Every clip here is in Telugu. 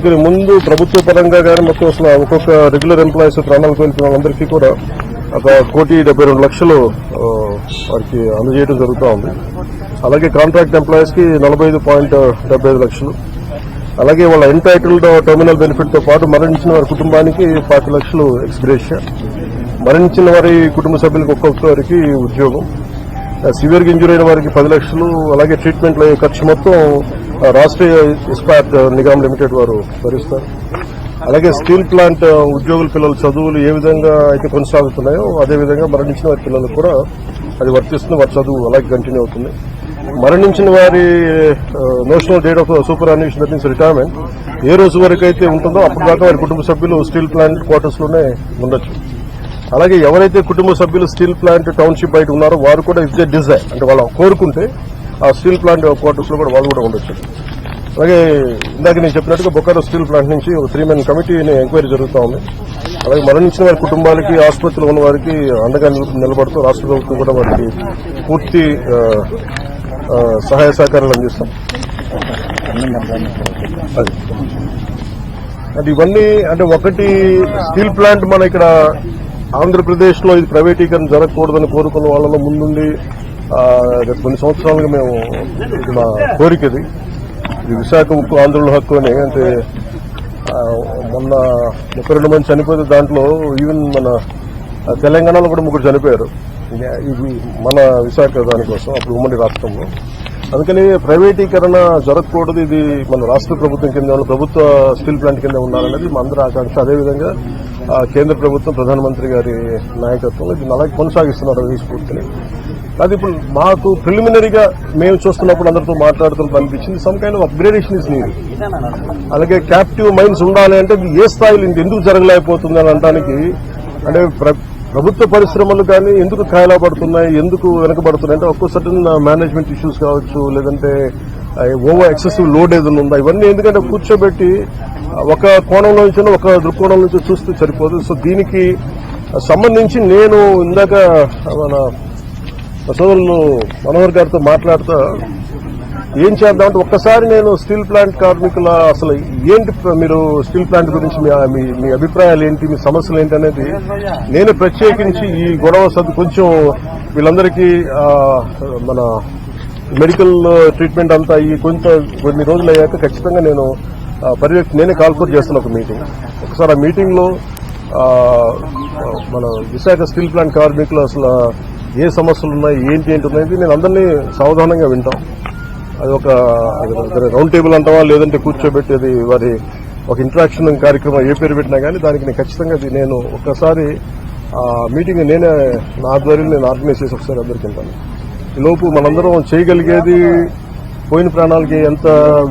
అందుకని ముందు ప్రభుత్వ పరంగా కానీ మొత్తం అసలు ఒక్కొక్క రెగ్యులర్ ఎంప్లాయీస్ ప్రాణాలు కోల్పోయిన వాళ్ళందరికీ కూడా 1,72,00,000 వారికి అందజేయడం జరుగుతూ ఉంది. అలాగే కాంట్రాక్ట్ ఎంప్లాయీస్ కి 45.75 లక్షలు, అలాగే వాళ్ళ ఎంటైటిల్డ్ టర్మినల్ బెనిఫిట్ తో పాటు మరణించిన వారి కుటుంబానికి 40 లక్షలు ఎక్స్గ్రేషియా, మరణించిన వారి కుటుంబ సభ్యులకు ఒక్కొక్కరికి ఉద్యోగం, సివియర్ ఇంజూరీ అయిన వారికి 10 లక్షలు, అలాగే ట్రీట్మెంట్ ఖర్చు మొత్తం రాష్ట్రీయ ఇస్పాట్ నిగమ్ లిమిటెడ్ వారు భరిస్తారు. అలాగే స్టీల్ ప్లాంట్ ఉద్యోగుల పిల్లల చదువులు ఏ విధంగా అయితే కొనసాగుతున్నాయో అదేవిధంగా మరణించిన వారి పిల్లలకు కూడా అది వర్తిస్తుంది. వారి చదువు అలాగే కంటిన్యూ అవుతుంది. మరణించిన వారి notional date of superannuation that means retirement ఏ రోజు వరకు అయితే ఉంటుందో అప్పటిదాకా వారి కుటుంబ సభ్యులు స్టీల్ ప్లాంట్ క్వార్టర్స్ లోనే ఉండొచ్చు. అలాగే ఎవరైతే కుటుంబ సభ్యులు స్టీల్ ప్లాంట్ టౌన్షిప్ బయట ఉన్నారో వారు కూడా ఇఫ్ దే డిజైర్ అంటే వాళ్ళు కోరుకుంటే ఆ స్టీల్ ప్లాంట్ క్వార్టర్స్ లో కూడా వాళ్ళు కూడా ఉండొచ్చు. అలాగే ఇందాక నేను చెప్పినట్టుగా బొకారో స్టీల్ ప్లాంట్ నుంచి ఒక 3-man కమిటీని ఎంక్వైరీ జరుగుతూ ఉంది. అలాగే మరణించిన వారి కుటుంబాలకి ఆసుపత్రిలో ఉన్న వారికి అండగా నిలబడుతూ రాష్ట్ర ప్రభుత్వం కూడా వారికి పూర్తి సహాయ సహకారాలు అందిస్తాం. అంటే ఇవన్నీ అంటే ఒకటి స్టీల్ ప్లాంట్ మన ఇక్కడ ఆంధ్రప్రదేశ్ లో ఇది ప్రైవేటీకరణ జరగకూడదని కోరుకున్న వాళ్ళలో ముందుండి గత కొన్ని సంవత్సరాలుగా మేము ఇది మా కోరిక ఇది విశాఖ ఉక్కు ఆంధ్రుల హక్కు అని. అంటే మొన్న 32 మంది చనిపోతే దాంట్లో ఈవెన్ మన తెలంగాణలో కూడా 3 చనిపోయారు. ఇది మన విశాఖ దానికోసం అప్పుడు ఉమ్మడి రాష్ట్రంలో. అందుకని ప్రైవేటీకరణ జరగకూడదు, ఇది మన రాష్ట్ర ప్రభుత్వం కింద ప్రభుత్వ స్టీల్ ప్లాంట్ కింద ఉండాలనేది మా అందరి ఆకాంక్ష. అదేవిధంగా కేంద్ర ప్రభుత్వం ప్రధానమంత్రి గారి నాయకత్వంలో దీన్ని అలాగే కొనసాగిస్తున్నారు ఈ స్ఫూర్తిని. అది ఇప్పుడు మాకు ప్రిలిమినరీగా మేము చూస్తున్నప్పుడు అందరితో మాట్లాడుతున్నప్పుడు అనిపించింది some kind of upgradation is need. అలాగే క్యాప్టివ్ మైండ్స్ ఉండాలి అంటే ఏ స్థాయిలో ఎందుకు జరగలేకపోతుంది అని అనడానికి అంటే ప్రభుత్వ పరిశ్రమలు కానీ ఎందుకు కాయలా పడుతున్నాయి, ఎందుకు వెనకబడుతున్నాయి అంటే ఒక్కో సర్టన్ మేనేజ్మెంట్ ఇష్యూస్ కావచ్చు, లేదంటే ఓవర్ ఎక్సెసివ్ లోడ్ ఏదైనా ఉందా, ఇవన్నీ ఎందుకంటే కూర్చోబెట్టి ఒక కోణంలో నుంచి ఒక దృక్కోణం నుంచి చూస్తే సరిపోదు. సో దీనికి సంబంధించి నేను ఇందాక మన సోదరులు మనోహర్ గారితో మాట్లాడుతూ ఏం చేద్దామంటే ఒక్కసారి నేను స్టీల్ ప్లాంట్ కార్మికుల అసలు ఏంటి మీరు స్టీల్ ప్లాంట్ గురించి మీ అభిప్రాయాలు ఏంటి, మీ సమస్యలు ఏంటి అనేది నేను ప్రత్యేకించి ఈ గొడవ కొంచెం వీళ్ళందరికీ మన మెడికల్ ట్రీట్మెంట్ అంతా అయ్యి కొన్ని రోజులు అయ్యాక ఖచ్చితంగా నేను నేనే కాల్ఫర్ చేస్తున్నా ఒక మీటింగ్. ఒకసారి ఆ మీటింగ్ లో మన విశాఖ స్టీల్ ప్లాంట్ కార్మికులు అసలు ఏ సమస్యలు ఉన్నాయి ఏంటి అనేది నేను అందరినీ సావధానంగా వింటాం. అది ఒక రౌండ్ టేబుల్ అంటావా లేదంటే కూర్చోబెట్టేది వారి ఒక ఇంటరాక్షన్ కార్యక్రమం ఏ పేరు పెట్టినా కానీ దానికి నేను ఖచ్చితంగా నేను ఒక్కసారి మీటింగ్ నేనే నా ఆధ్వర్యంలో నేను ఆర్గనైజ్ చేసి ఒకసారి అందరికీ వెళ్తాను. ఈ లోపు మనందరం చేయగలిగేది పోయిన ప్రాణాలకి ఎంత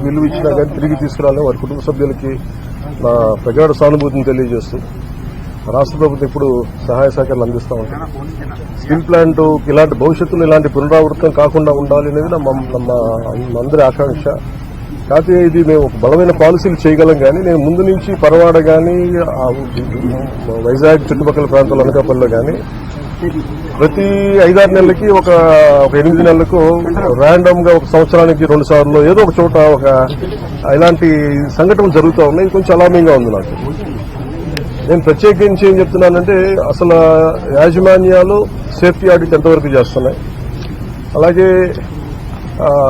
విలువ ఇచ్చినా కానీ తిరిగి తీసుకురాలి. వారి కుటుంబ సభ్యులకి నా ప్రగాఢ సానుభూతిని తెలియజేస్తూ రాష్ట్ర ప్రభుత్వం ఇప్పుడు సహాయ సహకారాలు అందిస్తూ ఉంటాం. స్టీల్ ప్లాంట్ ఇలాంటి భవిష్యత్తులో ఇలాంటి పునరావృతం కాకుండా ఉండాలి అనేది ನಮ್ಮ అందరి ఆకాంక్ష. కాకపోతే ఇది మేము ఒక బలమైన పాలసీలు చేయగలం కానీ నేను ముందు నుంచి పరవాడ కానీ వైజాగ్ చుట్టుపక్కల ప్రాంతాల అనకాపల్లిలో కానీ ప్రతి 5-6 నెలలకి ఒక 8 నెలలకు ర్యాండమ్ గా ఒక సంవత్సరానికి 2 సార్లు ఏదో ఒక చోట ఇలాంటి సంఘటనలు జరుగుతూ ఉన్నాయి. ఇది కొంచెం అలామింగ్ గా ఉంది నాకు. నేను ప్రత్యేకించి ఏం చెప్తున్నానంటే అసలు యాజమాన్యాలు సేఫ్టీ ఆడిట్ ఎంతవరకు చేస్తున్నాయి, అలాగే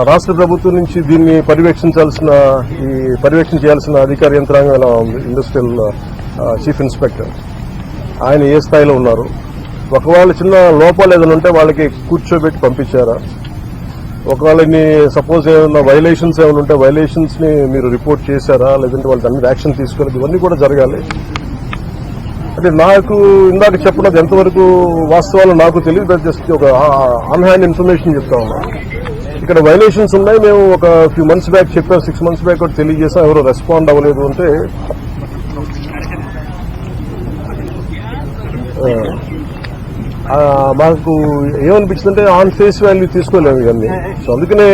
రాష్ట్ర ప్రభుత్వం నుంచి దీన్ని పర్యవేక్షణ చేయాల్సిన అధికార యంత్రాంగం ఎలా ఉంది, ఇండస్ట్రియల్ చీఫ్ ఇన్స్పెక్టర్ ఆయన ఏ స్థాయిలో ఉన్నారు, ఒకవేళ చిన్న లోపాలు ఏదైనా ఉంటే వాళ్ళకి కూర్చోబెట్టి పంపించారా, ఒకవేళ సపోజ్ ఏమైనా వైలేషన్స్ ఏమైనా ఉంటే వైలేషన్స్ ని మీరు రిపోర్ట్ చేశారా, లేదంటే వాళ్ళ దాని మీద యాక్షన్ తీసుకోలేదు, ఇవన్నీ కూడా జరగాలి. అంటే నాకు ఇందాక చెప్పినది ఎంతవరకు వాస్తవాలు నాకు తెలియదు, జస్ట్ ఒక ఆన్ హ్యాండ్ ఇన్ఫర్మేషన్ చెప్తా ఉన్నా. ఇక్కడ వైలేషన్స్ ఉన్నాయి, మేము ఒక ఫ్యూ మంత్స్ బ్యాక్ చెప్పాం, 6 months బ్యాక్ కూడా తెలియజేసాం, ఎవరు రెస్పాండ్ అవ్వలేదు అంటే మాకు ఏమనిపించిందంటే ఆన్ ఫేస్ వాల్యూ తీసుకోలేము ఇవన్నీ. సో అందుకనే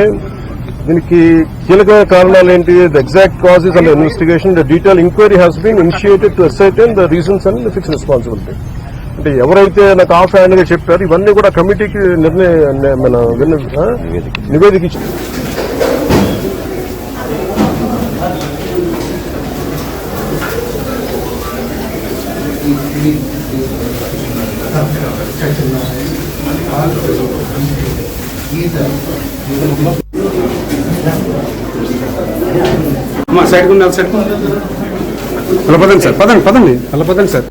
దీనికి కీలకమైన కారణాలు ఏంటి, the exact causes and investigation, the detail enquiry has been initiated to ascertain the reasons and fix responsibility. అంటే ఎవరైతే నాకు ఆఫ్ హ్యాండ్ గా చెప్పారు ఇవన్నీ కూడా కమిటీకి నివేదిక ఇచ్చారు. సైడ్ ఉన్నారు సైడ్ అలా పదండి సార్ పదండి అలా పదండి సార్.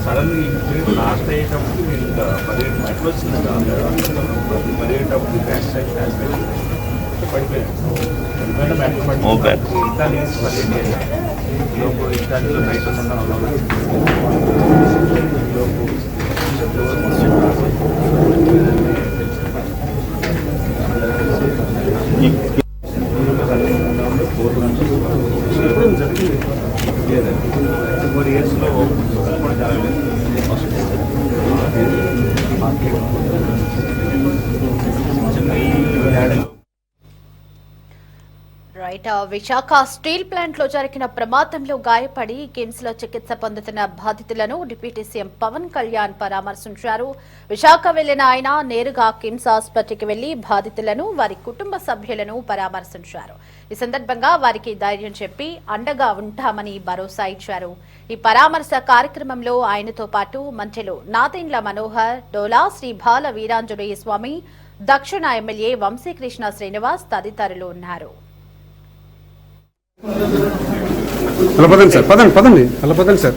సడన్లీ లాస్ట్ అయ్యేటప్పుడు ఇంకా ఎట్లా వచ్చింది పదిహేటప్పుడు బ్యాక్ సైడ్ పడిపోయాను. ఇటాలియన్స్ లోపు ఇటాలీలో బయట ఫోర్ ఇయర్స్లో కూడా జరగలేదు. రైట్. విశాఖ స్టీల్ ప్లాంట్ లో జరిగిన ప్రమాదంలో గాయపడి కిమ్స్ లో చికిత్స పొందుతున్న బాధితులను డిప్యూటీ సీఎం పవన్ కళ్యాణ్ పరామర్శించారు. విశాఖ వెళ్లిన ఆయన నేరుగా కిమ్స్ ఆసుపత్రికి వెళ్లి బాధితులను వారి కుటుంబ సభ్యులను పరామర్శించారు. ఈ సందర్భంగా వారికి ధైర్యం చెప్పి అండగా ఉంటామని భరోసా ఇచ్చారు. ఈ పరామర్శ కార్యక్రమంలో ఆయనతో పాటు మంత్రులు నాదెండ్ల మనోహర్, డోలా, శ్రీ బాల వీరాంజనేయ స్వామి, దక్షిణ ఎమ్మెల్యే వంశీకృష్ణ శ్రీనివాస్ తదితరులు ఉన్నారు. అలా పదండి సార్ పదండి అలా పదండి సార్.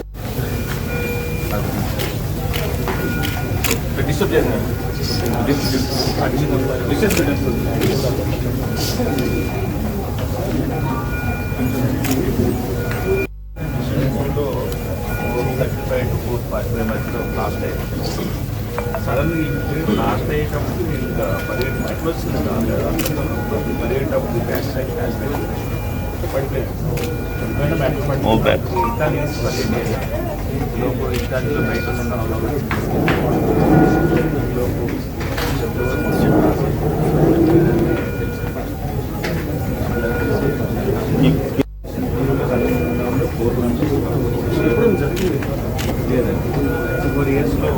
సడన్లీ లాస్ట్ అయ్యేటప్పుడు ఇంకా ఎట్లా వచ్చింది పదిహేటప్పుడు బ్యాక్ సైడ్ పడిపోయాను. ఇటాలియన్స్ లోపు ఇటాలీలో బయట ఫోర్ ఇయర్స్లో